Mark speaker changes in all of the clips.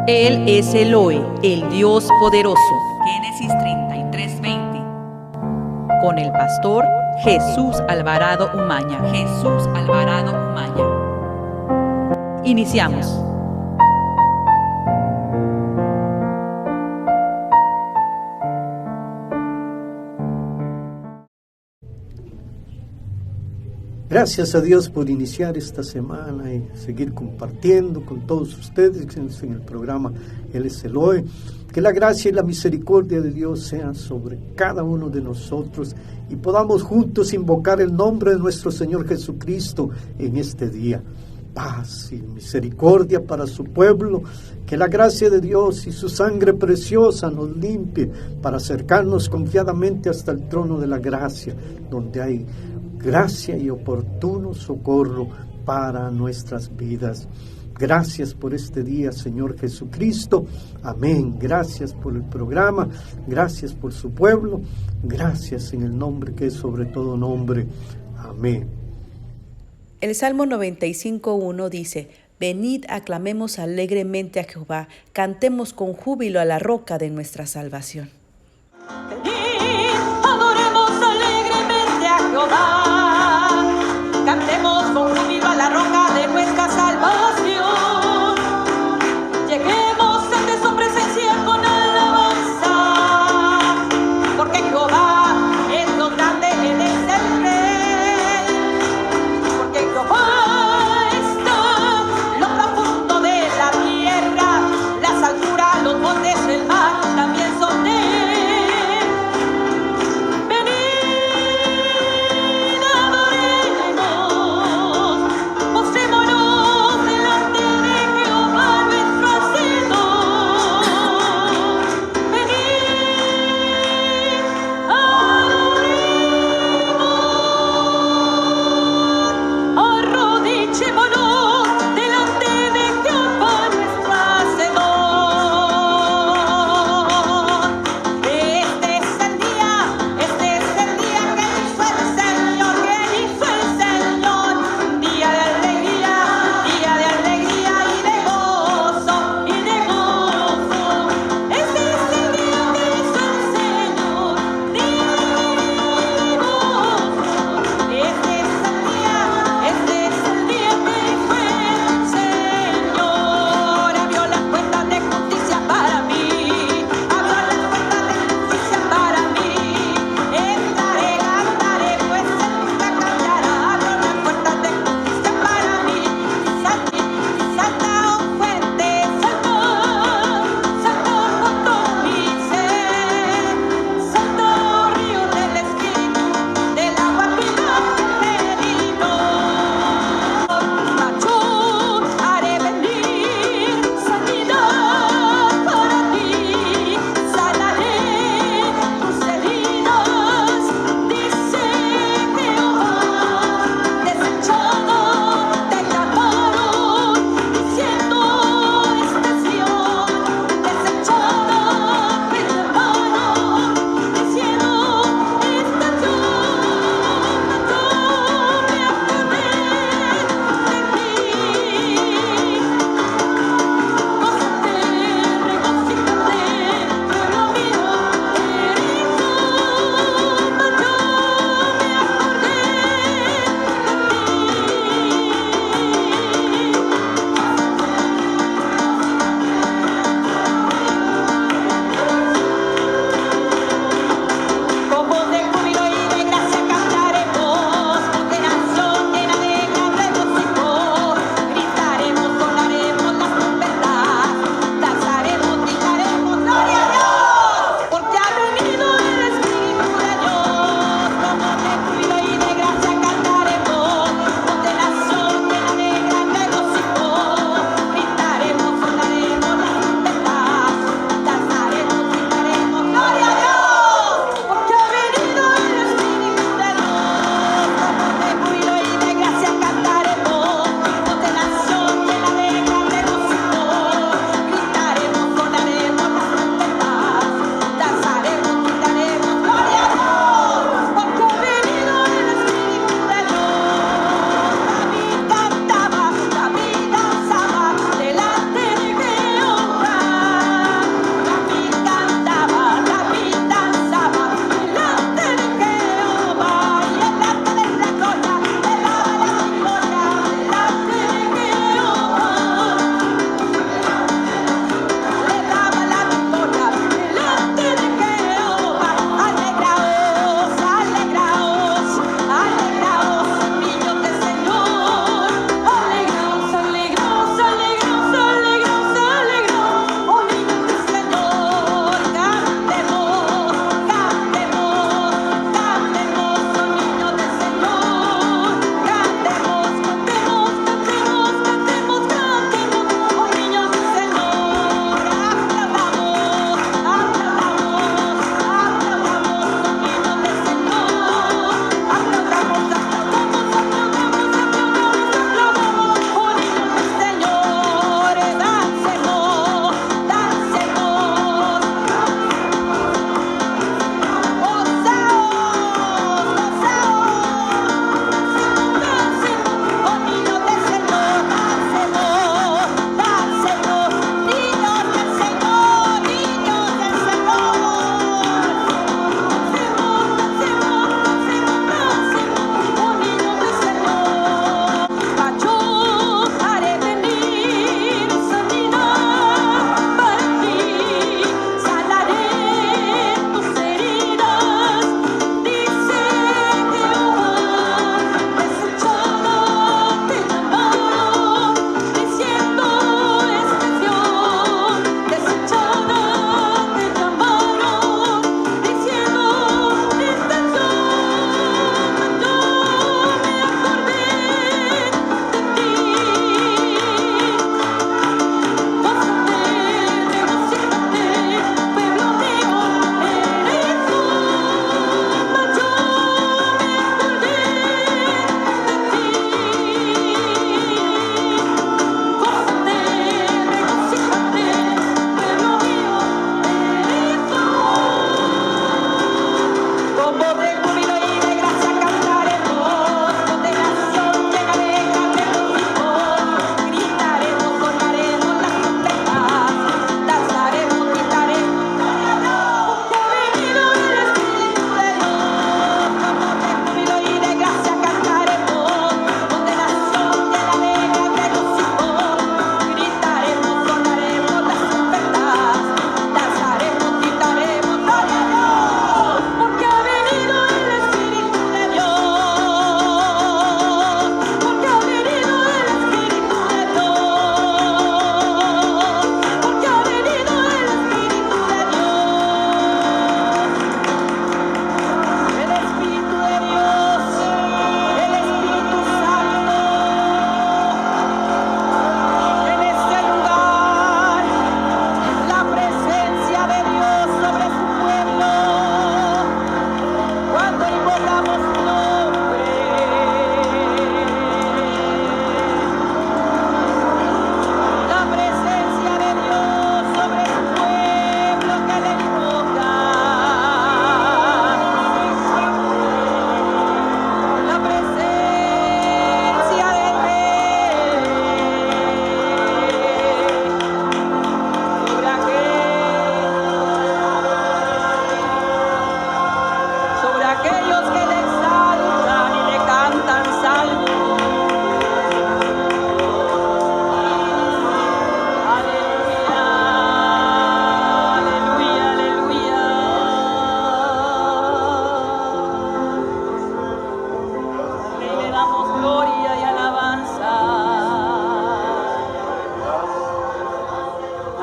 Speaker 1: Él es Elohe, el Dios poderoso. Génesis 33:20. Con el pastor Jesús Alvarado Umaña. Jesús Alvarado Umaña. Iniciamos.
Speaker 2: Gracias a Dios por iniciar esta semana y seguir compartiendo con todos ustedes en el programa Él es Elohe. Que la gracia y la misericordia de Dios sean sobre cada uno de nosotros y podamos juntos invocar el nombre de nuestro Señor Jesucristo en este día. Paz y misericordia para su pueblo, que la gracia de Dios y su sangre preciosa nos limpie para acercarnos confiadamente hasta el trono de la gracia, donde hay gracia y oportuno socorro para nuestras vidas. Gracias por este día, Señor Jesucristo. Amén. Gracias por el programa. Gracias por su pueblo. Gracias en el nombre que es sobre todo nombre. Amén.
Speaker 3: El Salmo 95:1 dice: Venid, aclamemos alegremente a Jehová, cantemos con júbilo a la roca de nuestra salvación.
Speaker 4: Venid, adoremos alegremente a Jehová, cantemos con júbilo a la roca de nuestra salvación. Lleguemos ante su presencia con alabanza, porque Jehová es lo grande, Él es el Rey. Porque Jehová está en lo profundo de la tierra, las alturas, los montes del mar también son de Él.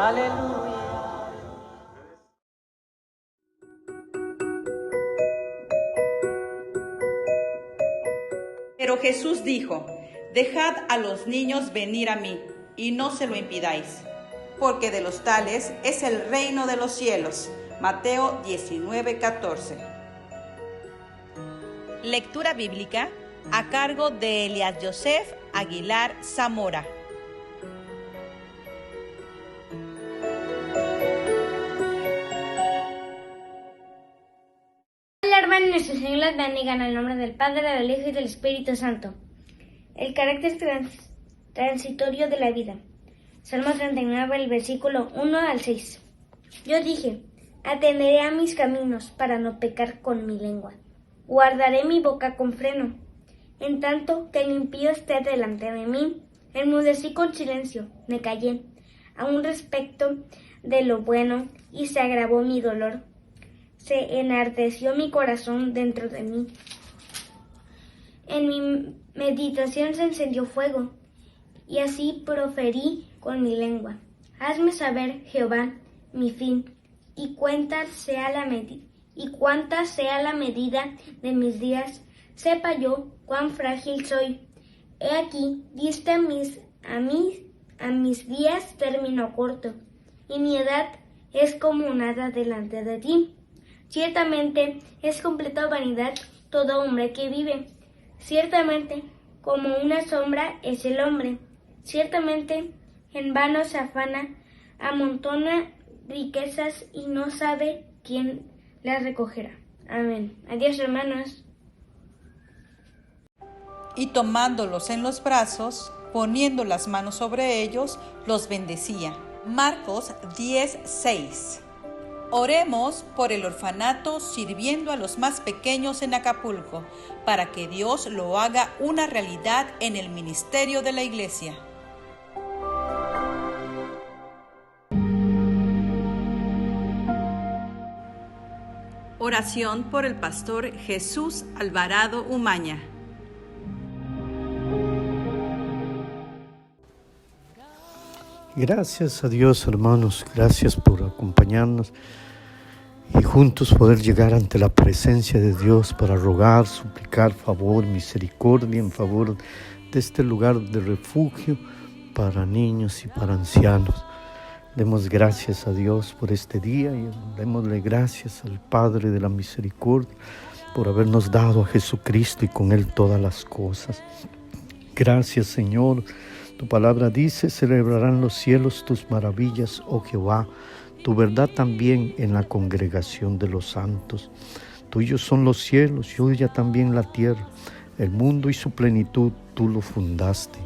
Speaker 4: aleluya.
Speaker 1: Pero Jesús dijo: dejad a los niños venir a mí, y no se lo impidáis, porque de los tales es el reino de los cielos. Mateo 19:14. Lectura bíblica a cargo de Elias Joseph Aguilar Zamora.
Speaker 5: Hola hermanos, nuestro Señor los bendiga en el nombre del Padre, del Hijo y del Espíritu Santo. El carácter transitorio de la vida. Salmo 39, el versículo 1 al 6. Yo dije: atenderé a mis caminos para no pecar con mi lengua. Guardaré mi boca con freno. En tanto que el impío esté delante de mí, enmudecí con silencio, me callé, aún respecto de lo bueno, y se agravó mi dolor. Se enardeció mi corazón dentro de mí. En mi meditación se encendió fuego, y así proferí con mi lengua: hazme saber, Jehová, mi fin, y cuánta sea la medida de mis días. Sepa yo cuán frágil soy. He aquí, diste a mis días término corto, y mi edad es como nada delante de ti. Ciertamente es completa vanidad todo hombre que vive. Ciertamente como una sombra es el hombre. Ciertamente en vano se afana, amontona riquezas y no sabe quién las recogerá. Amén. Adiós, hermanos.
Speaker 1: Y tomándolos en los brazos, poniendo las manos sobre ellos, los bendecía. Marcos 10:6. Oremos por el orfanato sirviendo a los más pequeños en Acapulco, para que Dios lo haga una realidad en el ministerio de la Iglesia. Oración por el pastor Jesús Alvarado Umaña.
Speaker 2: Gracias a Dios, hermanos, gracias por acompañarnos y juntos poder llegar ante la presencia de Dios para rogar, suplicar favor, misericordia en favor de este lugar de refugio para niños y para ancianos. Demos gracias a Dios por este día y démosle gracias al Padre de la misericordia por habernos dado a Jesucristo y con Él todas las cosas. Gracias, Señor. Tu palabra dice: celebrarán los cielos tus maravillas, oh Jehová, tu verdad también en la congregación de los santos. Tuyos son los cielos, tuya también la tierra, el mundo y su plenitud, tú lo fundaste.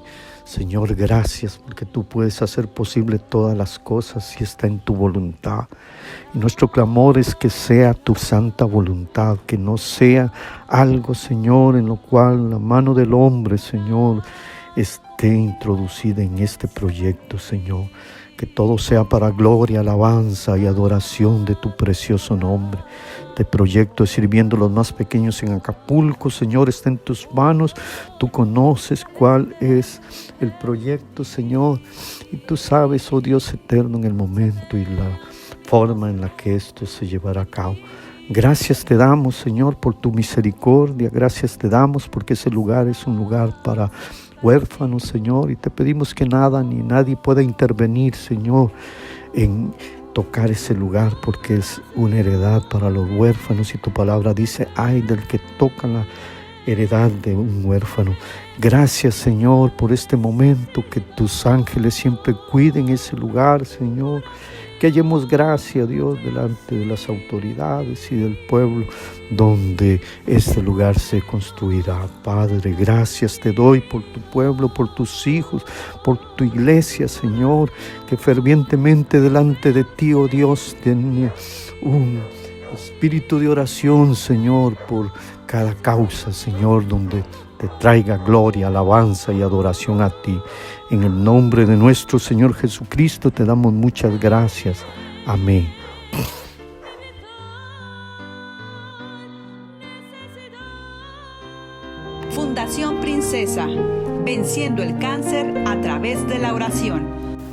Speaker 2: Señor, gracias porque tú puedes hacer posible todas las cosas si está en tu voluntad. Y nuestro clamor es que sea tu santa voluntad, que no sea algo, Señor, en lo cual la mano del hombre, Señor, esté introducida en este proyecto, Señor. Que todo sea para gloria, alabanza y adoración de tu precioso nombre. Este proyecto sirviendo a los más pequeños en Acapulco, Señor, está en tus manos. Tú conoces cuál es el proyecto, Señor, y tú sabes, oh Dios eterno, en el momento y la forma en la que esto se llevará a cabo. Gracias te damos, Señor, por tu misericordia. Gracias te damos porque ese lugar es un lugar para huérfanos, Señor, y te pedimos que nada ni nadie pueda intervenir, Señor, en tocar ese lugar, porque es una heredad para los huérfanos, y tu palabra dice: ay del que toca la heredad de un huérfano. Gracias, Señor, por este momento, que tus ángeles siempre cuiden ese lugar, Señor, que hallemos gracia, Dios, delante de las autoridades y del pueblo donde este lugar se construirá. Padre, gracias te doy por tu pueblo, por tus hijos, por tu iglesia, Señor, que fervientemente delante de ti, oh Dios, tiene un espíritu de oración, Señor, por cada causa, Señor, donde te traiga gloria, alabanza y adoración a ti. En el nombre de nuestro Señor Jesucristo te damos muchas gracias. Amén.
Speaker 1: Fundación Princesa, venciendo el cáncer a través de la oración.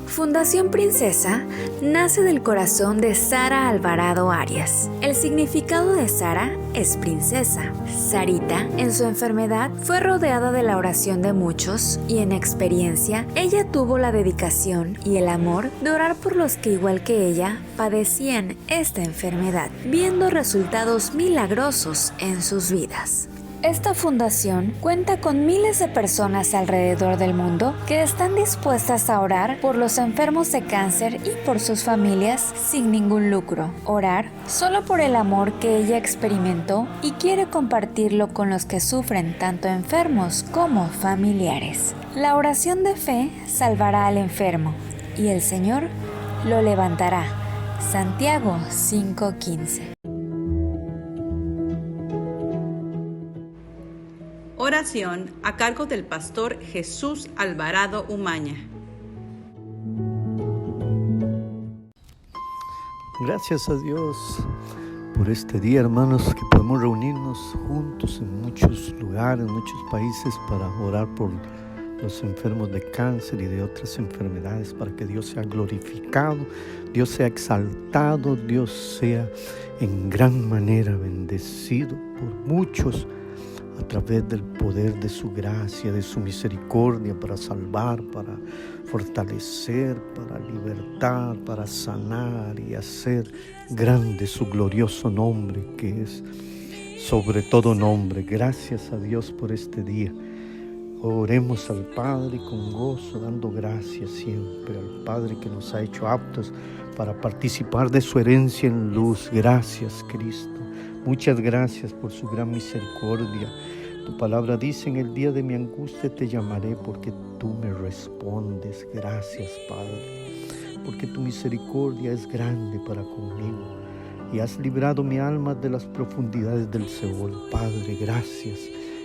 Speaker 6: Fundación Princesa nace del corazón de Sara Alvarado Arias. El significado de Sara es princesa. Sarita, en su enfermedad, fue rodeada de la oración de muchos y en experiencia, ella tuvo la dedicación y el amor de orar por los que igual que ella padecían esta enfermedad, viendo resultados milagrosos en sus vidas. Esta fundación cuenta con miles de personas alrededor del mundo que están dispuestas a orar por los enfermos de cáncer y por sus familias sin ningún lucro. Orar solo por el amor que ella experimentó y quiere compartirlo con los que sufren tanto enfermos como familiares. La oración de fe salvará al enfermo y el Señor lo levantará. Santiago 5:15.
Speaker 1: Oración a cargo del pastor Jesús Alvarado Umaña.
Speaker 2: Gracias a Dios por este día, hermanos, que podemos reunirnos juntos en muchos lugares, en muchos países para orar por los enfermos de cáncer y de otras enfermedades, para que Dios sea glorificado, Dios sea exaltado, Dios sea en gran manera bendecido por muchos a través del poder de su gracia, de su misericordia, para salvar, para fortalecer, para libertar, para sanar y hacer grande su glorioso nombre, que es sobre todo nombre. Gracias a Dios por este día. Oremos al Padre con gozo, dando gracias siempre al Padre que nos ha hecho aptos para participar de su herencia en luz. Gracias, Cristo. Muchas gracias por su gran misericordia. Tu palabra dice: en el día de mi angustia te llamaré porque tú me respondes. Gracias, Padre, porque tu misericordia es grande para conmigo y has librado mi alma de las profundidades del Seol. Padre, gracias.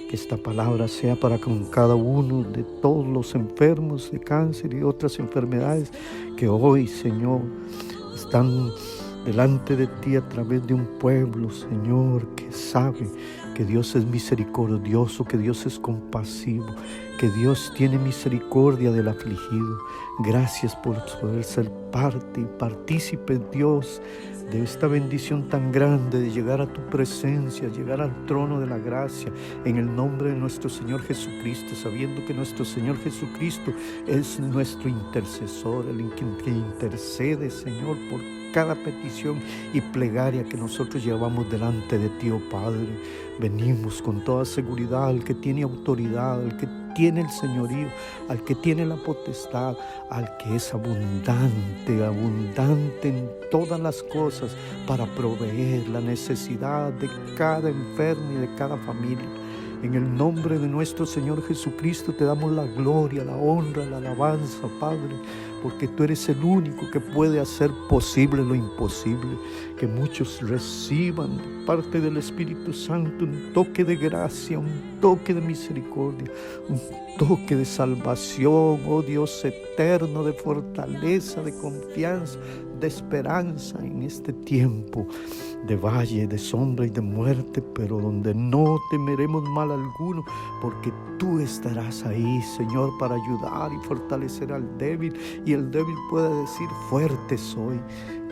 Speaker 2: Que esta palabra sea para con cada uno de todos los enfermos de cáncer y otras enfermedades que hoy, Señor, están delante de ti a través de un pueblo, Señor, que sabe que Dios es misericordioso, que Dios es compasivo, que Dios tiene misericordia del afligido. Gracias por poder ser parte y partícipe, Dios, de esta bendición tan grande de llegar a tu presencia, llegar al trono de la gracia, en el nombre de nuestro Señor Jesucristo, sabiendo que nuestro Señor Jesucristo es nuestro intercesor, el que intercede, Señor, por cada petición y plegaria que nosotros llevamos delante de ti, oh Padre. Venimos con toda seguridad al que tiene autoridad, al que tiene el señorío, al que tiene la potestad, al que es abundante, abundante en todas las cosas para proveer la necesidad de cada enfermo y de cada familia. En el nombre de nuestro Señor Jesucristo te damos la gloria, la honra, la alabanza, Padre, porque tú eres el único que puede hacer posible lo imposible. Que muchos reciban parte del Espíritu Santo un toque de gracia, un toque de misericordia, un toque de salvación, oh Dios eterno, de fortaleza, de confianza, de esperanza en este tiempo de valle, de sombra y de muerte, pero donde no temeremos mal alguno, porque tú estarás ahí, Señor, para ayudar y fortalecer al débil, y el débil pueda decir: fuerte soy.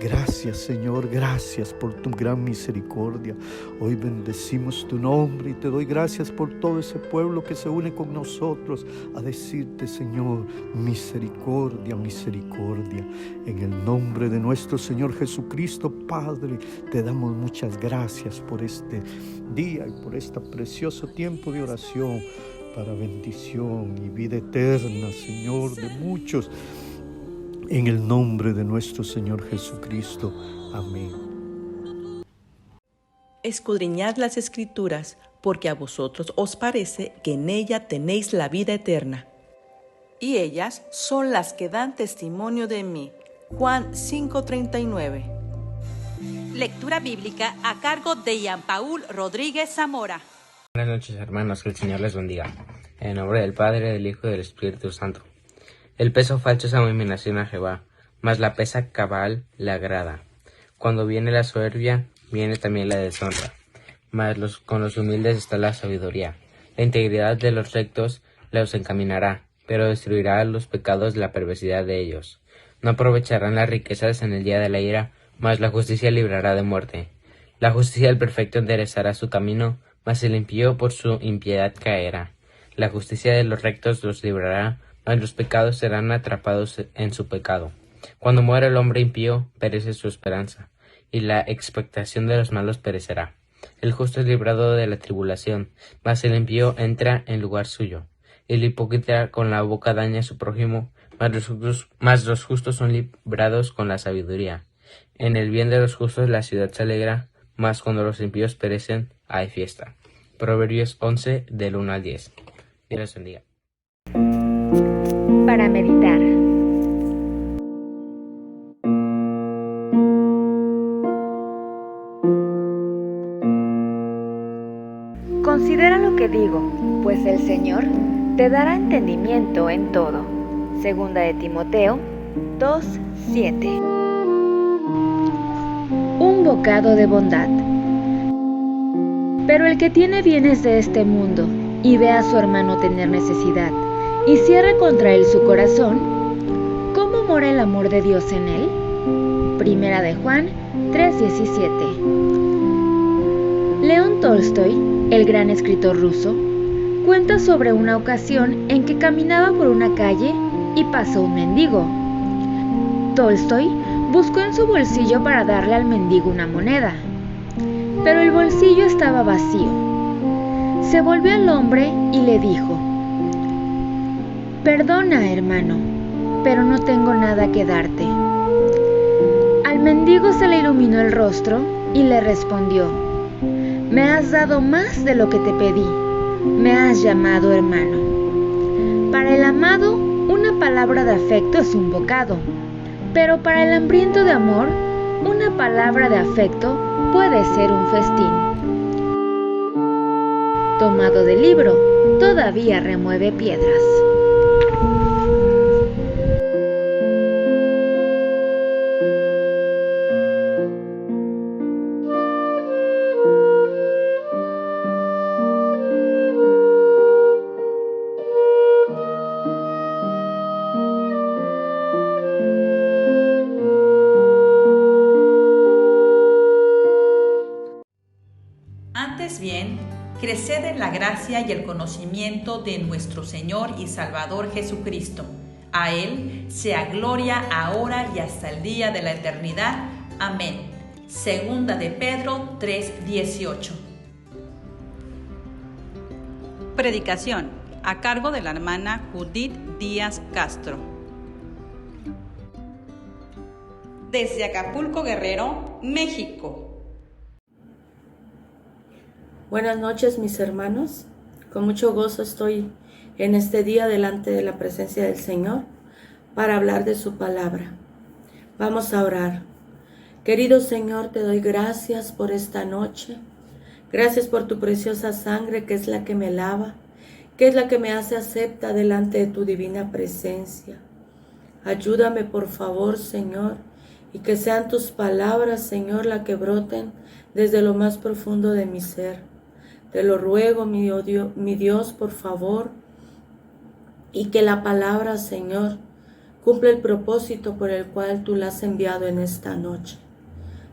Speaker 2: Gracias, Señor, gracias por tu gran misericordia. Hoy bendecimos tu nombre y te doy gracias por todo ese pueblo que se une con nosotros a decirte, Señor, misericordia, misericordia. En el nombre de nuestro Señor Jesucristo, Padre, te damos muchas gracias por este día y por este precioso tiempo de oración para bendición y vida eterna, Señor, de muchos. En el nombre de nuestro Señor Jesucristo. Amén.
Speaker 3: Escudriñad las Escrituras, porque a vosotros os parece que en ella tenéis la vida eterna.
Speaker 1: Y ellas son las que dan testimonio de mí. Juan 5:39. Lectura bíblica a cargo de Jean Paul Rodríguez Zamora.
Speaker 7: Buenas noches, hermanos, que el Señor les bendiga. En el nombre del Padre, del Hijo y del Espíritu Santo. El peso falso es abominación a Jehová, mas la pesa cabal le agrada. Cuando viene la soberbia, viene también la deshonra, mas con los humildes está la sabiduría. La integridad de los rectos los encaminará, pero destruirá los pecados de la perversidad de ellos. No aprovecharán las riquezas en el día de la ira, mas la justicia librará de muerte. La justicia del perfecto enderezará su camino, mas el impío por su impiedad caerá. La justicia de los rectos los librará, mas los pecados serán atrapados en su pecado. Cuando muere el hombre impío, perece su esperanza, y la expectación de los malos perecerá. El justo es librado de la tribulación, mas el impío entra en lugar suyo. El hipócrita con la boca daña a su prójimo, mas los justos son librados con la sabiduría. En el bien de los justos la ciudad se alegra, mas cuando los impíos perecen, hay fiesta. Proverbios 11, del 1 al 10. Dios les bendiga.
Speaker 6: Para meditar. Considera lo que digo, pues el Señor te dará entendimiento en todo. Segunda de Timoteo 2:7. Un bocado de bondad. Pero el que tiene bienes de este mundo y ve a su hermano tener necesidad y cierra contra él su corazón, ¿cómo mora el amor de Dios en él? Primera de Juan 3:17. León Tolstoy, el gran escritor ruso, cuenta sobre una ocasión en que caminaba por una calle y pasó un mendigo. Tolstoy buscó en su bolsillo para darle al mendigo una moneda, pero el bolsillo estaba vacío. Se volvió al hombre y le dijo: «Perdona, hermano, pero no tengo nada que darte». Al mendigo se le iluminó el rostro y le respondió: «Me has dado más de lo que te pedí, me has llamado hermano». Para el amado, una palabra de afecto es un bocado, pero para el hambriento de amor, una palabra de afecto puede ser un festín. Tomado del libro, todavía remueve piedras.
Speaker 1: Antes bien, creced en la gracia y el conocimiento de nuestro Señor y Salvador Jesucristo. A Él sea gloria ahora y hasta el día de la eternidad. Amén. Segunda de Pedro 3:18. Predicación a cargo de la hermana Judith Díaz Castro. Desde Acapulco, Guerrero, México.
Speaker 3: Buenas noches, mis hermanos. Con mucho gozo estoy en este día delante de la presencia del Señor para hablar de su palabra. Vamos a orar. Querido Señor, te doy gracias por esta noche. Gracias por tu preciosa sangre, que es la que me lava, que es la que me hace acepta delante de tu divina presencia. Ayúdame, por favor, Señor, y que sean tus palabras, Señor, las que broten desde lo más profundo de mi ser. Te lo ruego, mi Dios, por favor, y que la palabra, Señor, cumpla el propósito por el cual tú la has enviado en esta noche.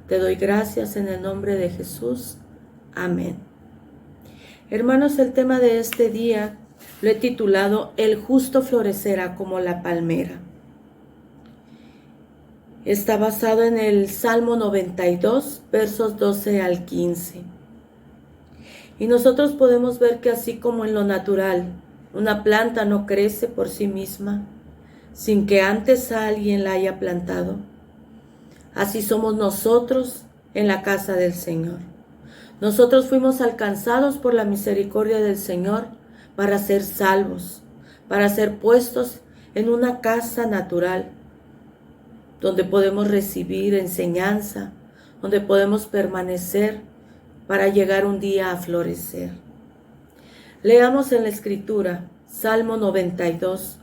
Speaker 3: Te doy gracias en el nombre de Jesús. Amén. Hermanos, el tema de este día lo he titulado El justo florecerá como la palmera. Está basado en el Salmo 92, versos 12 al 15. Y nosotros podemos ver que así como en lo natural, una planta no crece por sí misma, sin que antes alguien la haya plantado, así somos nosotros en la casa del Señor. Nosotros fuimos alcanzados por la misericordia del Señor para ser salvos, para ser puestos en una casa natural, donde podemos recibir enseñanza, donde podemos permanecer para llegar un día a florecer. Leamos en la Escritura, Salmo 92,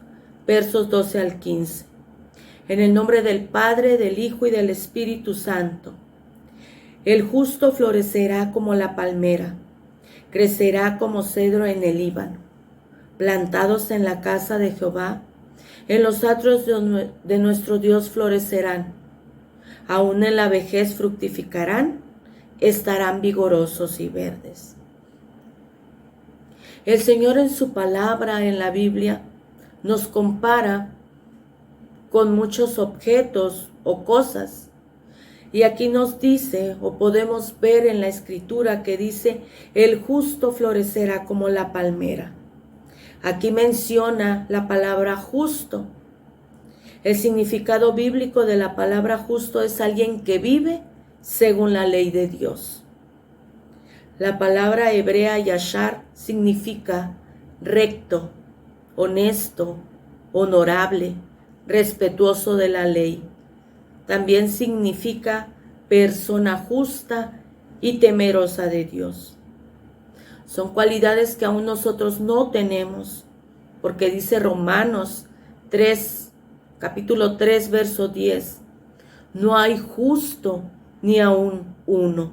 Speaker 3: versos 12 al 15. En el nombre del Padre, del Hijo y del Espíritu Santo. El justo florecerá como la palmera, crecerá como cedro en el Líbano. plantados en la casa de Jehová, en los atrios de nuestro Dios florecerán, aún en la vejez fructificarán, estarán vigorosos y verdes. El Señor en su palabra en la Biblia nos compara con muchos objetos o cosas. Y aquí nos dice, o podemos ver en la Escritura que dice, el justo florecerá como la palmera. Aquí menciona la palabra justo. El significado bíblico de la palabra justo es alguien que vive según la ley de Dios. La palabra hebrea yashar significa recto, honesto, honorable, respetuoso de la ley. También significa persona justa y temerosa de Dios. Son cualidades que aún nosotros no tenemos, porque dice Romanos 3, capítulo 3, verso 10, no hay justo ni aún uno.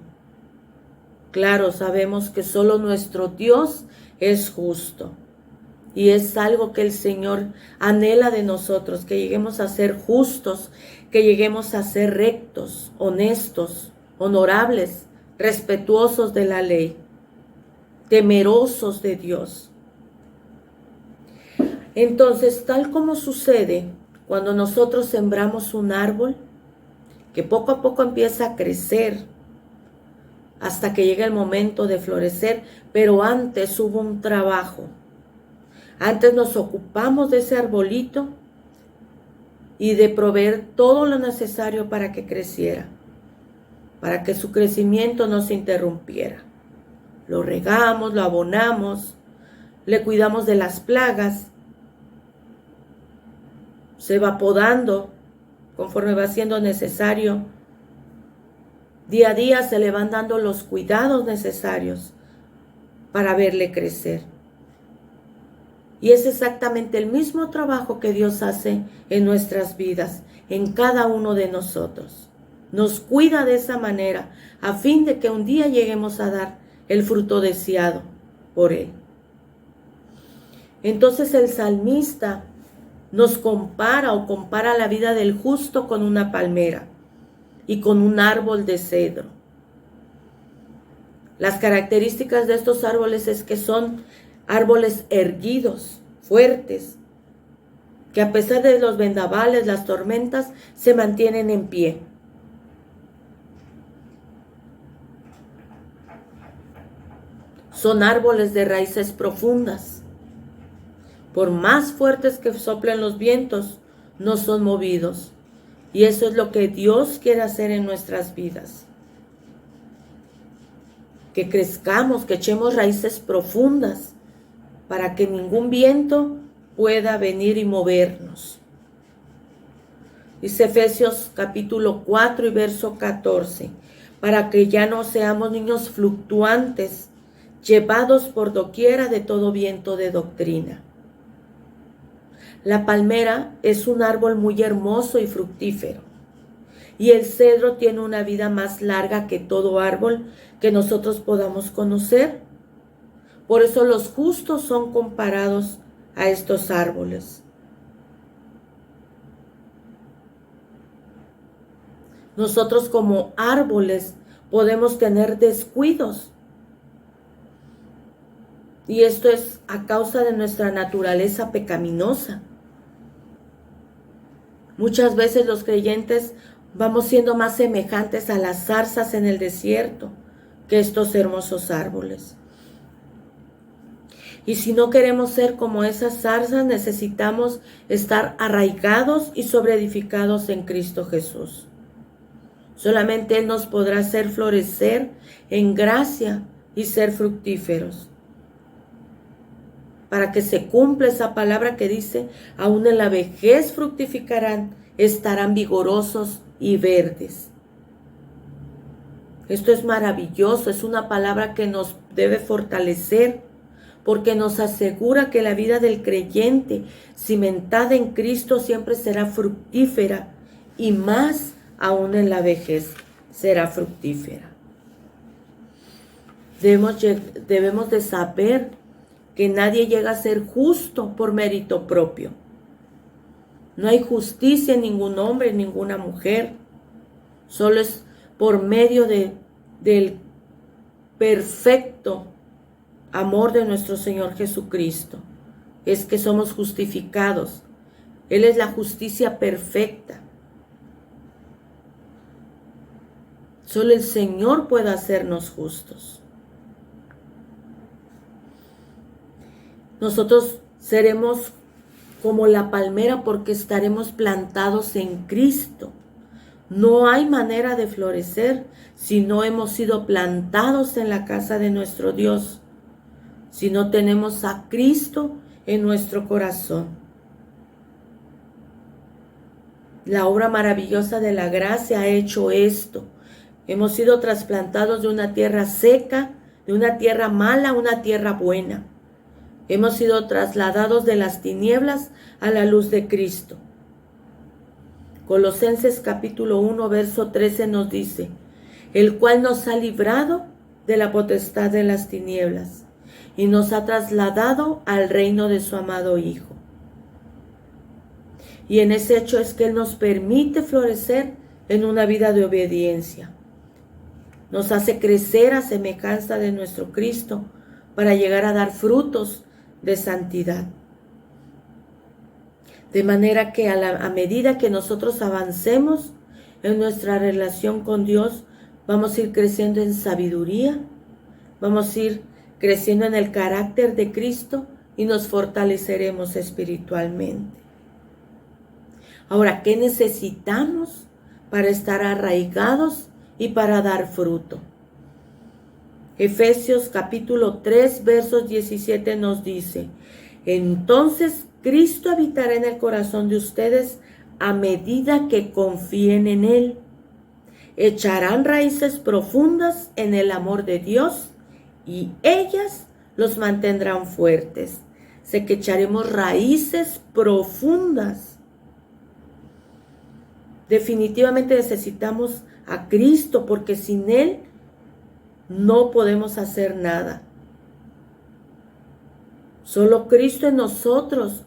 Speaker 3: Claro, sabemos que solo nuestro Dios es justo. Y es algo que el Señor anhela de nosotros, que lleguemos a ser justos, que lleguemos a ser rectos, honestos, honorables, respetuosos de la ley, temerosos de Dios. Entonces, tal como sucede cuando nosotros sembramos un árbol, que poco a poco empieza a crecer hasta que llega el momento de florecer, pero antes hubo un trabajo. Antes nos ocupamos de ese arbolito y de proveer todo lo necesario para que creciera, para que su crecimiento no se interrumpiera. Lo regamos, lo abonamos, le cuidamos de las plagas, se va podando conforme va siendo necesario. Día a día se le van dando los cuidados necesarios para verle crecer. Y es exactamente el mismo trabajo que Dios hace en nuestras vidas, en cada uno de nosotros. Nos cuida de esa manera, a fin de que un día lleguemos a dar el fruto deseado por Él. Entonces el salmista nos compara la vida del justo con una palmera y con un árbol de cedro. Las características de estos árboles es que son árboles erguidos, fuertes, que a pesar de los vendavales, las tormentas, se mantienen en pie. Son árboles de raíces profundas. Por más fuertes que soplen los vientos, no son movidos. Y eso es lo que Dios quiere hacer en nuestras vidas. Que crezcamos, que echemos raíces profundas, para que ningún viento pueda venir y movernos. Dice Efesios capítulo 4 y verso 14, para que ya no seamos niños fluctuantes, llevados por doquiera de todo viento de doctrina. La palmera es un árbol muy hermoso y fructífero, y el cedro tiene una vida más larga que todo árbol que nosotros podamos conocer. Por eso los justos son comparados a estos árboles. Nosotros como árboles podemos tener descuidos. Y esto es a causa de nuestra naturaleza pecaminosa. Muchas veces los creyentes vamos siendo más semejantes a las zarzas en el desierto que estos hermosos árboles. Y si no queremos ser como esas zarzas, necesitamos estar arraigados y sobreedificados en Cristo Jesús. Solamente Él nos podrá hacer florecer en gracia y ser fructíferos. Para que se cumpla esa palabra que dice, aún en la vejez fructificarán, estarán vigorosos y verdes. Esto es maravilloso, es una palabra que nos debe fortalecer, porque nos asegura que la vida del creyente, cimentada en Cristo, siempre será fructífera, y más aún en la vejez será fructífera. Debemos de saber que nadie llega a ser justo por mérito propio. No hay justicia en ningún hombre, en ninguna mujer. Solo es por medio del perfecto amor de nuestro Señor Jesucristo. Es que somos justificados. Él es la justicia perfecta. Solo el Señor puede hacernos justos. Nosotros seremos como la palmera porque estaremos plantados en Cristo. No hay manera de florecer si no hemos sido plantados en la casa de nuestro Dios, si no tenemos a Cristo en nuestro corazón. La obra maravillosa de la gracia ha hecho esto. Hemos sido trasplantados de una tierra seca, de una tierra mala a una tierra buena. Hemos sido trasladados de las tinieblas a la luz de Cristo. Colosenses capítulo 1, verso 13 nos dice, el cual nos ha librado de la potestad de las tinieblas y nos ha trasladado al reino de su amado Hijo. Y en ese hecho es que Él nos permite florecer en una vida de obediencia. Nos hace crecer a semejanza de nuestro Cristo para llegar a dar frutos de santidad. De manera que a medida que nosotros avancemos en nuestra relación con Dios, vamos a ir creciendo en sabiduría, vamos a ir creciendo en el carácter de Cristo y nos fortaleceremos espiritualmente. Ahora, ¿qué necesitamos para estar arraigados y para dar fruto? Efesios capítulo 3, versos 17 nos dice, entonces Cristo habitará en el corazón de ustedes a medida que confíen en Él. Echarán raíces profundas en el amor de Dios y ellas los mantendrán fuertes. Sé que echaremos raíces profundas. Definitivamente necesitamos a Cristo porque sin Él no podemos hacer nada. Solo Cristo en nosotros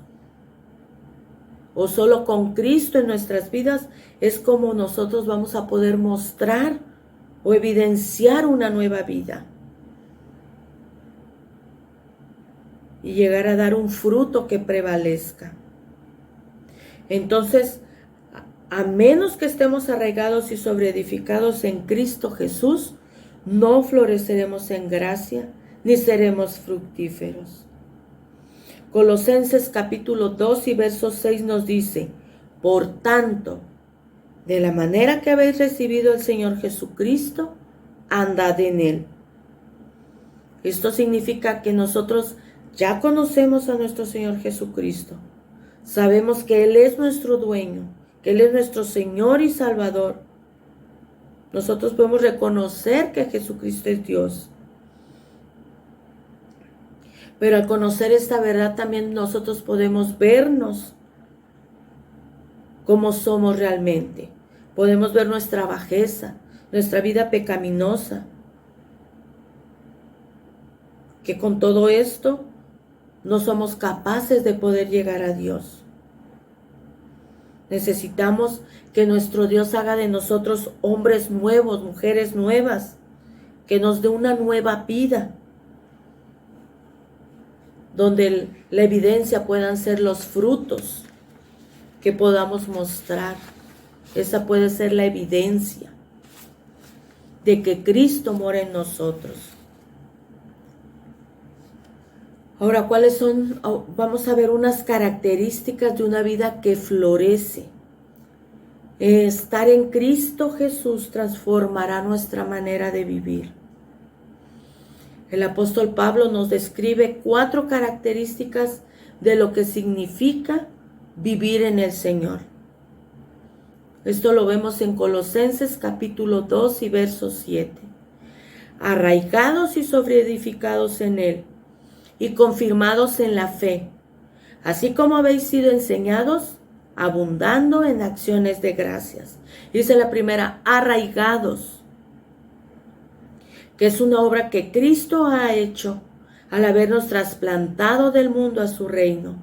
Speaker 3: o solo con Cristo en nuestras vidas es como nosotros vamos a poder mostrar o evidenciar una nueva vida y llegar a dar un fruto que prevalezca. Entonces, a menos que estemos arraigados y sobreedificados en Cristo Jesús, no floreceremos en gracia ni seremos fructíferos. Colosenses capítulo 2 y verso 6 nos dice, por tanto, de la manera que habéis recibido al Señor Jesucristo, andad en Él. Esto significa que nosotros ya conocemos a nuestro Señor Jesucristo. Sabemos que Él es nuestro dueño, que Él es nuestro Señor y Salvador. Nosotros podemos reconocer que Jesucristo es Dios. Pero al conocer esta verdad también nosotros podemos vernos como somos realmente. Podemos ver nuestra bajeza, nuestra vida pecaminosa. Que con todo esto no somos capaces de poder llegar a Dios. Necesitamos que nuestro Dios haga de nosotros hombres nuevos, mujeres nuevas, que nos dé una nueva vida, donde la evidencia puedan ser los frutos que podamos mostrar. Esa puede ser la evidencia de que Cristo mora en nosotros. Ahora, ¿cuáles son? Vamos a ver unas características de una vida que florece. Estar en Cristo Jesús transformará nuestra manera de vivir. El apóstol Pablo nos describe 4 características de lo que significa vivir en el Señor. Esto lo vemos en Colosenses capítulo 2 y verso 7. Arraigados y sobreedificados en Él y confirmados en la fe, así como habéis sido enseñados, abundando en acciones de gracias. Dice la primera, arraigados, que es una obra que Cristo ha hecho al habernos trasplantado del mundo a su reino,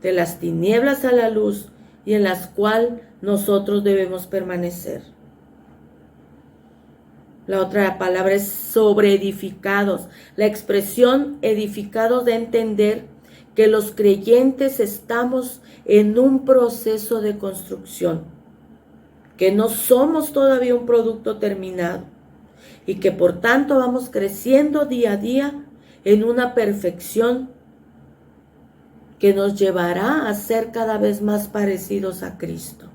Speaker 3: de las tinieblas a la luz, y en las cuales nosotros debemos permanecer. La otra palabra es sobre edificados. La expresión edificados da a entender que los creyentes estamos en un proceso de construcción, que no somos todavía un producto terminado y que por tanto vamos creciendo día a día en una perfección que nos llevará a ser cada vez más parecidos a Cristo.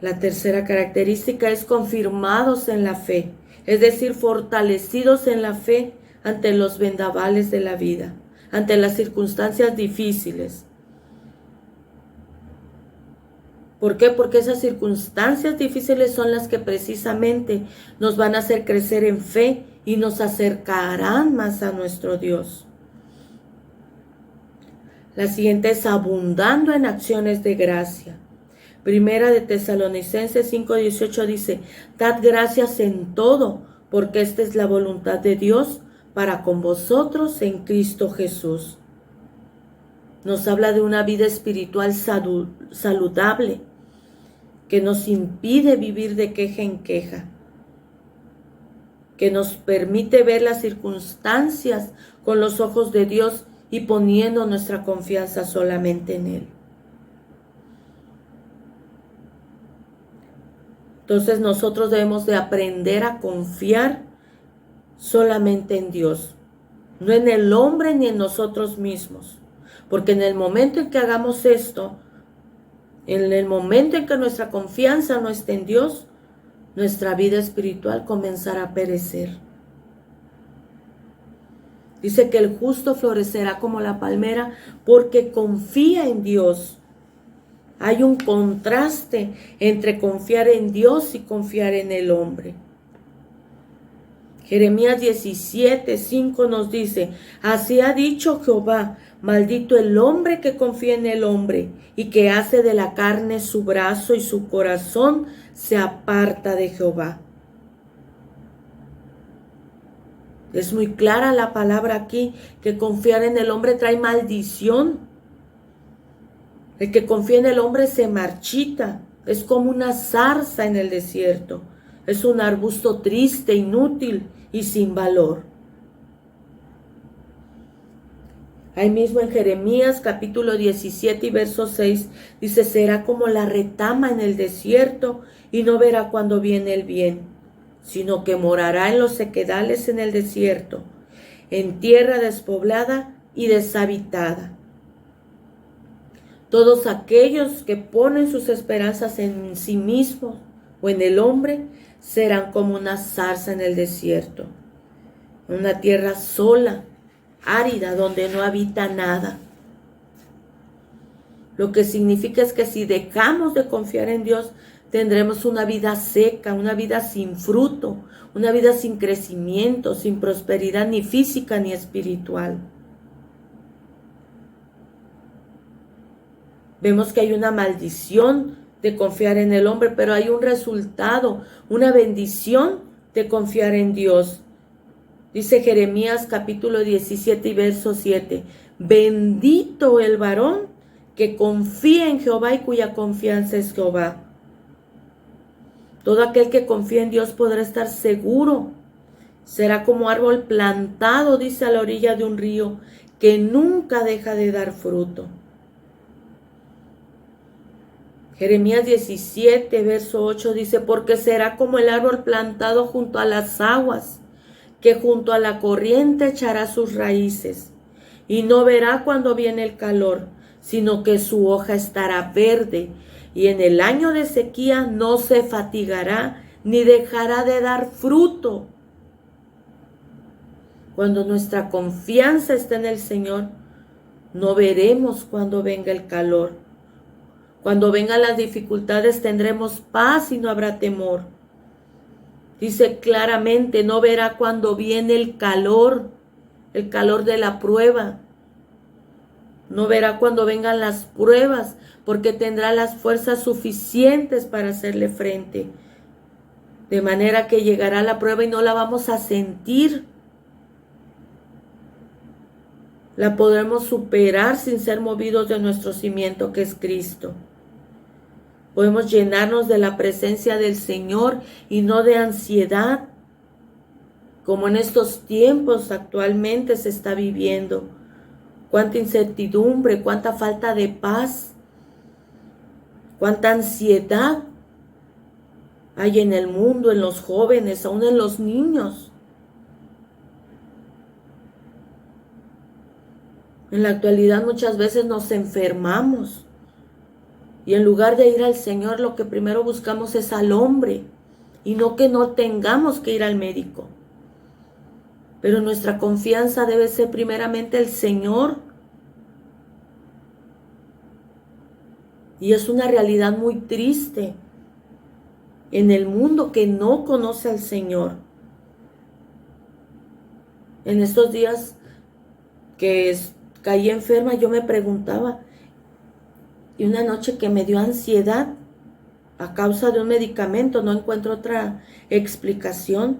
Speaker 3: La tercera característica es confirmados en la fe, es decir, fortalecidos en la fe ante los vendavales de la vida, ante las circunstancias difíciles. ¿Por qué? Porque esas circunstancias difíciles son las que precisamente nos van a hacer crecer en fe y nos acercarán más a nuestro Dios. La siguiente es abundando en acciones de gracia. Primera de Tesalonicenses 5:18 dice: dad gracias en todo, porque esta es la voluntad de Dios para con vosotros en Cristo Jesús. Nos habla de una vida espiritual saludable, que nos impide vivir de queja en queja, que nos permite ver las circunstancias con los ojos de Dios y poniendo nuestra confianza solamente en Él. Entonces nosotros debemos de aprender a confiar solamente en Dios, no en el hombre ni en nosotros mismos, porque en el momento en que hagamos esto, en el momento en que nuestra confianza no esté en Dios, nuestra vida espiritual comenzará a perecer. Dice que el justo florecerá como la palmera porque confía en Dios. Hay un contraste entre confiar en Dios y confiar en el hombre. Jeremías 17:5 nos dice: así ha dicho Jehová, maldito el hombre que confía en el hombre y que hace de la carne su brazo y su corazón se aparta de Jehová. Es muy clara la palabra aquí, que confiar en el hombre trae maldición. El que confía en el hombre se marchita, es como una zarza en el desierto, es un arbusto triste, inútil y sin valor. Ahí mismo en Jeremías capítulo 17 y verso 6 dice: será como la retama en el desierto y no verá cuando viene el bien, sino que morará en los sequedales en el desierto, en tierra despoblada y deshabitada. Todos aquellos que ponen sus esperanzas en sí mismos o en el hombre serán como una zarza en el desierto, una tierra sola, árida, donde no habita nada. Lo que significa es que si dejamos de confiar en Dios, tendremos una vida seca, una vida sin fruto, una vida sin crecimiento, sin prosperidad ni física ni espiritual. Vemos que hay una maldición de confiar en el hombre, pero hay un resultado, una bendición de confiar en Dios. Dice Jeremías capítulo 17 y verso 7: bendito el varón que confía en Jehová y cuya confianza es Jehová. Todo aquel que confía en Dios podrá estar seguro. Será como árbol plantado, dice, a la orilla de un río, que nunca deja de dar fruto. Jeremías 17, verso 8 dice: porque será como el árbol plantado junto a las aguas, que junto a la corriente echará sus raíces, y no verá cuando viene el calor, sino que su hoja estará verde, y en el año de sequía no se fatigará, ni dejará de dar fruto. Cuando nuestra confianza está en el Señor, no veremos cuando venga el calor. Cuando vengan las dificultades tendremos paz y no habrá temor. Dice claramente: no verá cuando viene el calor de la prueba. No verá cuando vengan las pruebas, porque tendrá las fuerzas suficientes para hacerle frente. De manera que llegará la prueba y no la vamos a sentir. la podremos superar sin ser movidos de nuestro cimiento que es Cristo. Podemos llenarnos de la presencia del Señor y no de ansiedad, como en estos tiempos actualmente se está viviendo. Cuánta incertidumbre, cuánta falta de paz, cuánta ansiedad hay en el mundo, en los jóvenes, aún en los niños. En la actualidad muchas veces nos enfermamos y en lugar de ir al Señor lo que primero buscamos es al hombre y no que no tengamos que ir al médico. Pero nuestra confianza debe ser primeramente el Señor. Y es una realidad muy triste en el mundo que no conoce al Señor. En estos días que caí enferma, yo me preguntaba, y una noche que me dio ansiedad a causa de un medicamento, no encuentro otra explicación.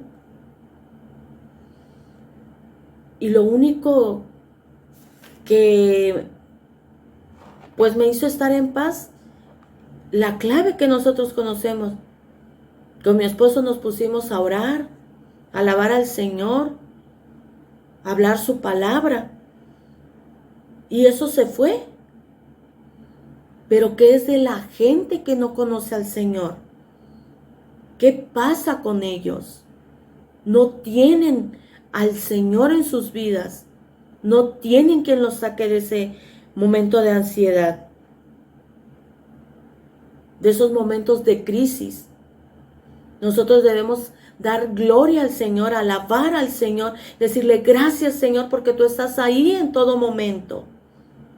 Speaker 3: Y lo único que pues me hizo estar en paz, la clave que nosotros conocemos. Con mi esposo nos pusimos a orar, a alabar al Señor, a hablar su palabra. Y eso se fue. Pero ¿qué es de la gente que no conoce al Señor? ¿Qué pasa con ellos? No tienen al Señor en sus vidas. No tienen quien los saque de ese momento de ansiedad, de esos momentos de crisis. Nosotros debemos dar gloria al Señor, alabar al Señor, decirle gracias Señor porque tú estás ahí en todo momento.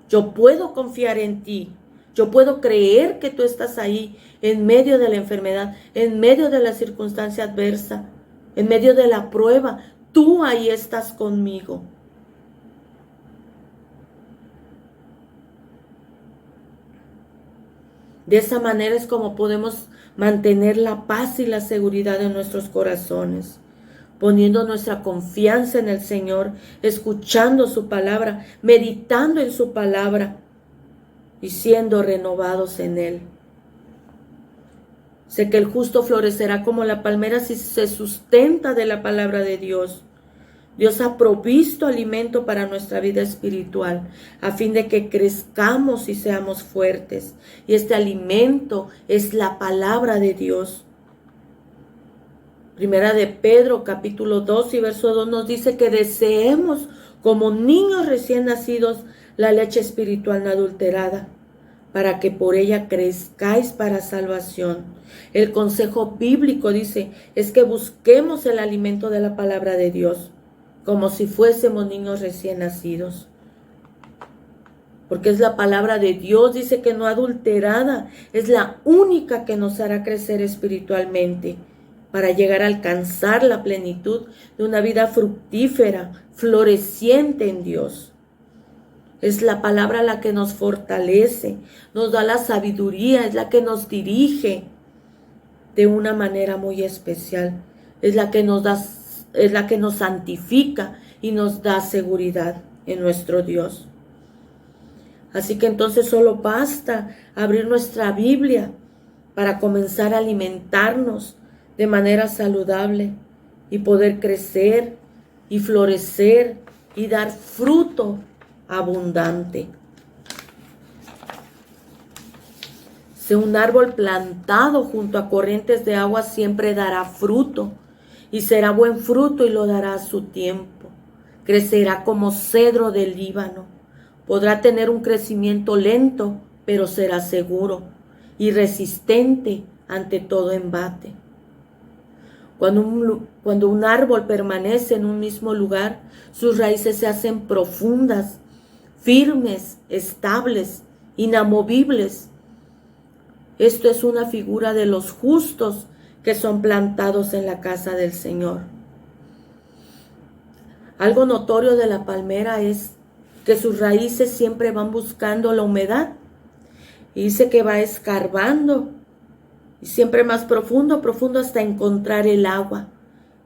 Speaker 3: Yo puedo confiar en ti. Yo puedo creer que tú estás ahí en medio de la enfermedad, en medio de la circunstancia adversa, en medio de la prueba. Tú ahí estás conmigo. De esa manera es como podemos mantener la paz y la seguridad en nuestros corazones, poniendo nuestra confianza en el Señor, escuchando su palabra, meditando en su palabra y siendo renovados en Él. Sé que el justo florecerá como la palmera si se sustenta de la palabra de Dios. Dios ha provisto alimento para nuestra vida espiritual, a fin de que crezcamos y seamos fuertes. Y este alimento es la palabra de Dios. Primera de Pedro, capítulo 2 y verso 2 nos dice que deseemos como niños recién nacidos la leche espiritual no adulterada, para que por ella crezcáis para salvación. El consejo bíblico dice, es que busquemos el alimento de la palabra de Dios, como si fuésemos niños recién nacidos. Porque es la palabra de Dios, dice que no adulterada, es la única que nos hará crecer espiritualmente, para llegar a alcanzar la plenitud de una vida fructífera, floreciente en Dios. Es la palabra la que nos fortalece, nos da la sabiduría, es la que nos dirige de una manera muy especial. Es la que nos santifica y nos da seguridad en nuestro Dios. Así que entonces solo basta abrir nuestra Biblia para comenzar a alimentarnos de manera saludable y poder crecer y florecer y dar fruto abundante. Si un árbol plantado junto a corrientes de agua siempre dará fruto, y será buen fruto y lo dará a su tiempo. Crecerá como cedro del Líbano. Podrá tener un crecimiento lento, pero será seguro y resistente ante todo embate. Cuando un árbol permanece en un mismo lugar, sus raíces se hacen profundas, firmes, estables, inamovibles. Esto es una figura de los justos que son plantados en la casa del Señor. Algo notorio de la palmera es que sus raíces siempre van buscando la humedad. Y dice que va escarbando y siempre más profundo, profundo hasta encontrar el agua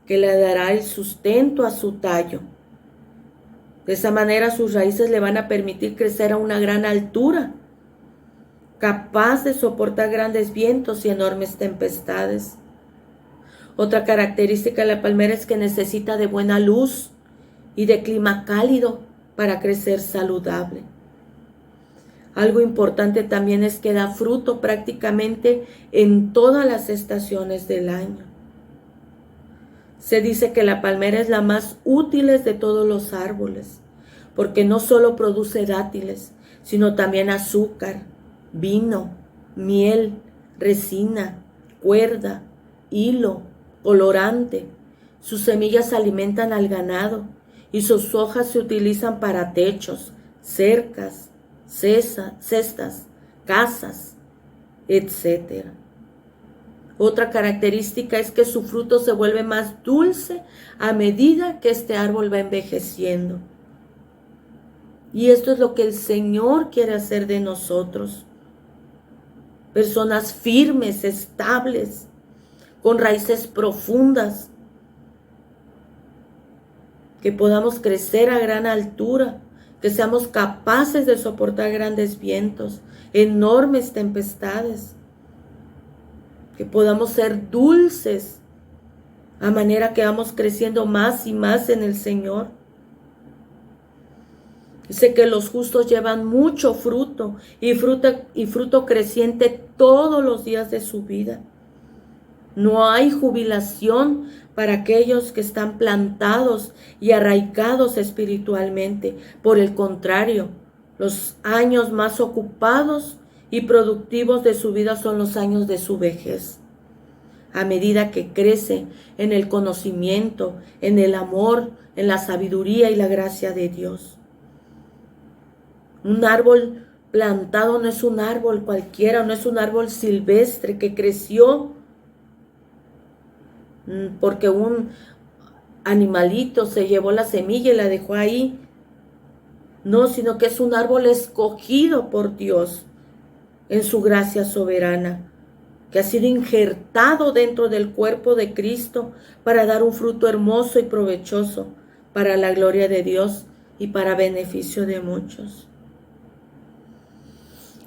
Speaker 3: que le dará el sustento a su tallo. De esa manera sus raíces le van a permitir crecer a una gran altura, capaz de soportar grandes vientos y enormes tempestades. Otra característica de la palmera es que necesita de buena luz y de clima cálido para crecer saludable. Algo importante también es que da fruto prácticamente en todas las estaciones del año. Se dice que la palmera es la más útil de todos los árboles, porque no solo produce dátiles, sino también azúcar, vino, miel, resina, cuerda, hilo, colorante. Sus semillas alimentan al ganado y sus hojas se utilizan para techos, cercas, cestas, casas, etc. Otra característica es que su fruto se vuelve más dulce a medida que este árbol va envejeciendo. Y esto es lo que el Señor quiere hacer de nosotros. Personas firmes, estables, con raíces profundas, que podamos crecer a gran altura, que seamos capaces de soportar grandes vientos, enormes tempestades, que podamos ser dulces a manera que vamos creciendo más y más en el Señor. Dice que los justos llevan mucho fruto y fruto creciente todos los días de su vida. No hay jubilación para aquellos que están plantados y arraigados espiritualmente. Por el contrario, los años más ocupados y productivos de su vida son los años de su vejez. A medida que crece en el conocimiento, en el amor, en la sabiduría y la gracia de Dios. Un árbol plantado no es un árbol cualquiera, no es un árbol silvestre que creció porque un animalito se llevó la semilla y la dejó ahí. No, sino que es un árbol escogido por Dios en su gracia soberana, que ha sido injertado dentro del cuerpo de Cristo para dar un fruto hermoso y provechoso para la gloria de Dios y para beneficio de muchos.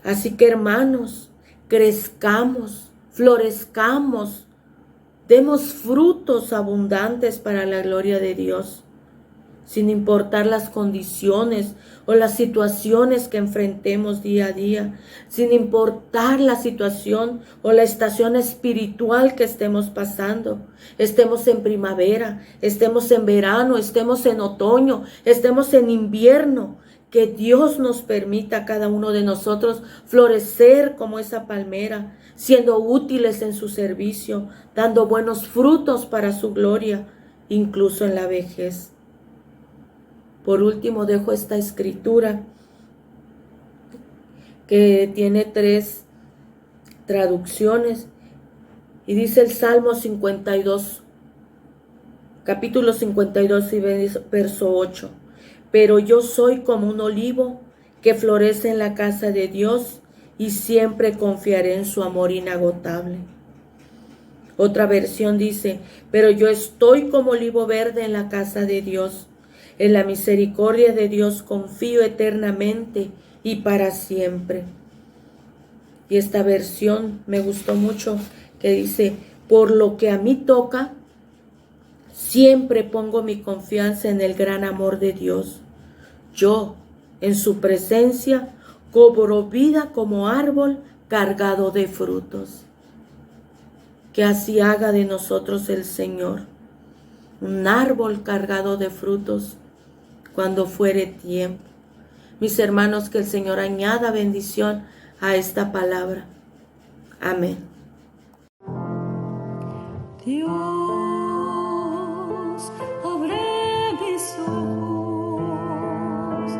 Speaker 3: Así que, hermanos, crezcamos, florezcamos, demos frutos abundantes para la gloria de Dios, sin importar las condiciones o las situaciones que enfrentemos día a día, sin importar la situación o la estación espiritual que estemos pasando. Estemos en primavera, estemos en verano, estemos en otoño, estemos en invierno. Que Dios nos permita a cada uno de nosotros florecer como esa palmera, siendo útiles en su servicio, dando buenos frutos para su gloria, incluso en la vejez. Por último, dejo esta escritura que tiene 3 traducciones y dice el Salmo 52, capítulo 52 y verso 8. Pero yo soy como un olivo que florece en la casa de Dios y siempre confiaré en su amor inagotable. Otra versión dice, pero yo estoy como olivo verde en la casa de Dios. En la misericordia de Dios confío eternamente y para siempre. Y esta versión me gustó mucho, que dice, por lo que a mí toca, siempre pongo mi confianza en el gran amor de Dios. Yo, en su presencia, cobro vida como árbol cargado de frutos. Que así haga de nosotros el Señor, un árbol cargado de frutos cuando fuere tiempo. Mis hermanos, que el Señor añada bendición a esta palabra. Amén.
Speaker 8: Dios, abre mis ojos,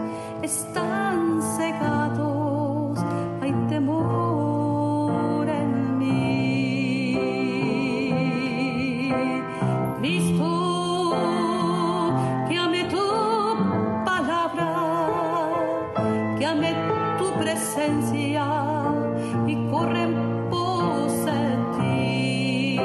Speaker 8: están cegados, hay temor en mí. Cristo, que amé tu palabra, que amé tu presencia y corren pos en ti.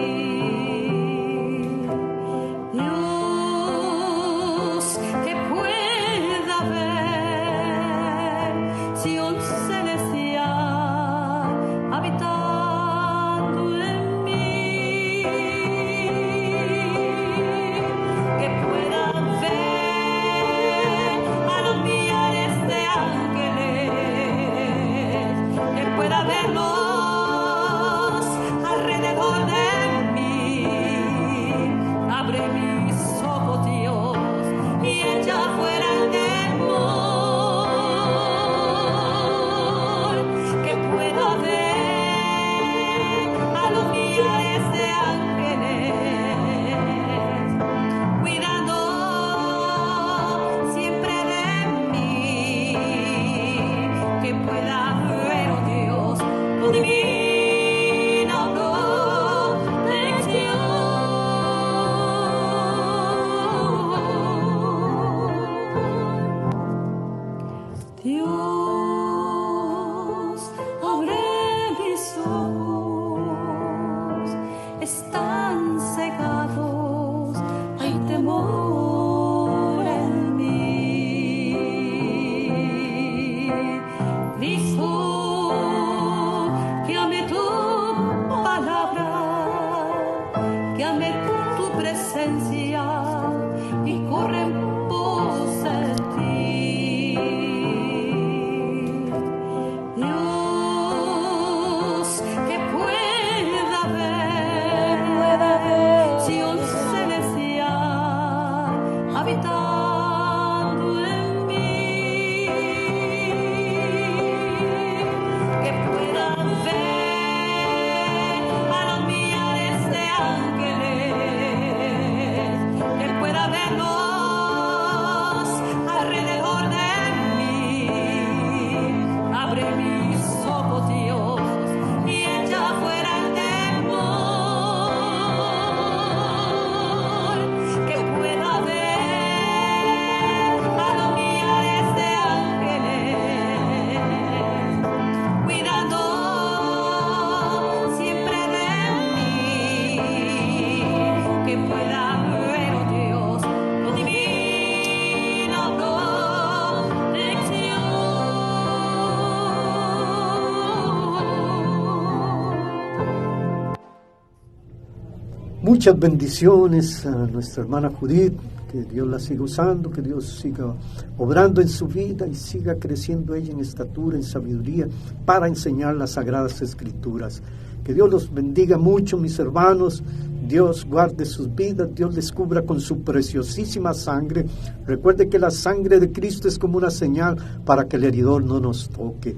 Speaker 2: Muchas bendiciones a nuestra hermana Judith, que Dios la siga usando, que Dios siga obrando en su vida y siga creciendo ella en estatura, en sabiduría, para enseñar las Sagradas Escrituras. Que Dios los bendiga mucho, mis hermanos. Dios guarde sus vidas, Dios les cubra con su preciosísima sangre. Recuerde que la sangre de Cristo es como una señal para que el heridor no nos toque.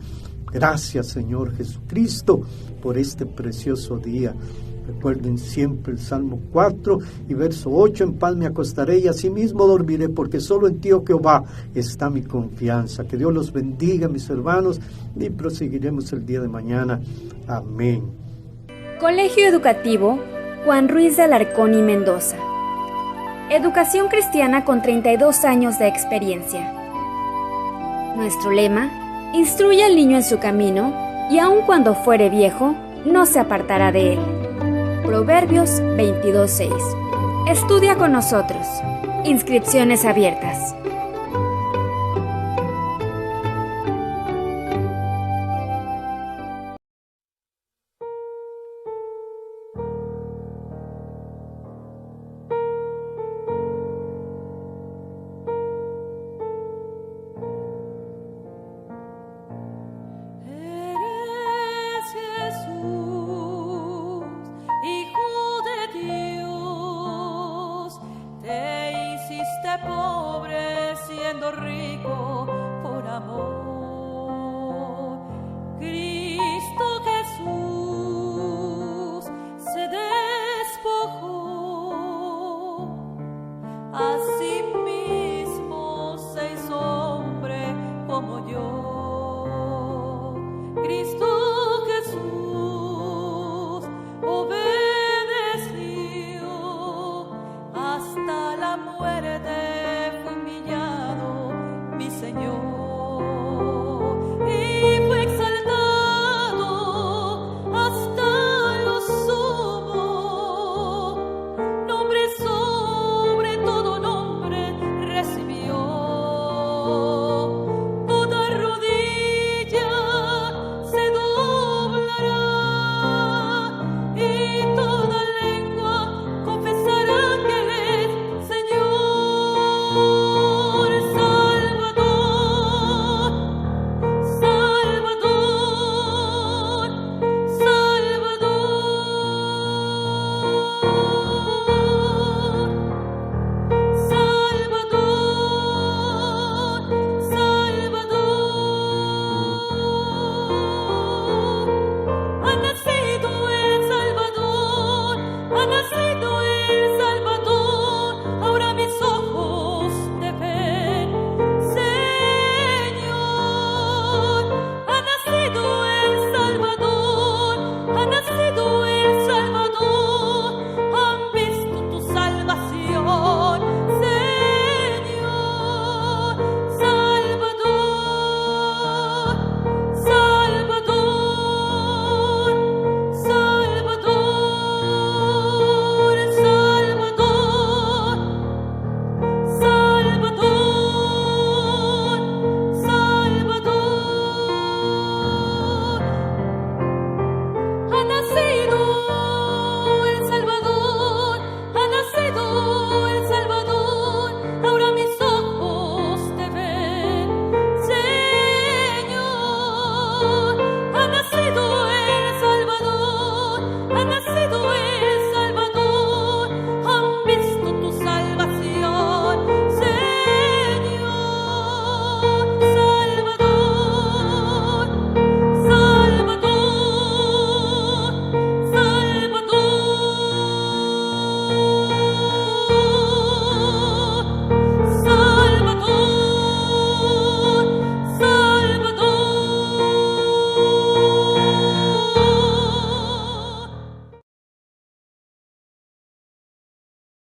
Speaker 2: Gracias, Señor Jesucristo, por este precioso día. Recuerden siempre el Salmo 4 y verso 8, en paz me acostaré y asimismo dormiré, porque solo en ti, oh Jehová, está mi confianza. Que Dios los bendiga, mis hermanos, y proseguiremos el día de mañana. Amén.
Speaker 6: Colegio Educativo Juan Ruiz de Alarcón y Mendoza. Educación cristiana con 32 años de experiencia. Nuestro lema: instruye al niño en su camino, y aun cuando fuere viejo, no se apartará de él. Proverbios 22:6. Estudia con nosotros. Inscripciones abiertas.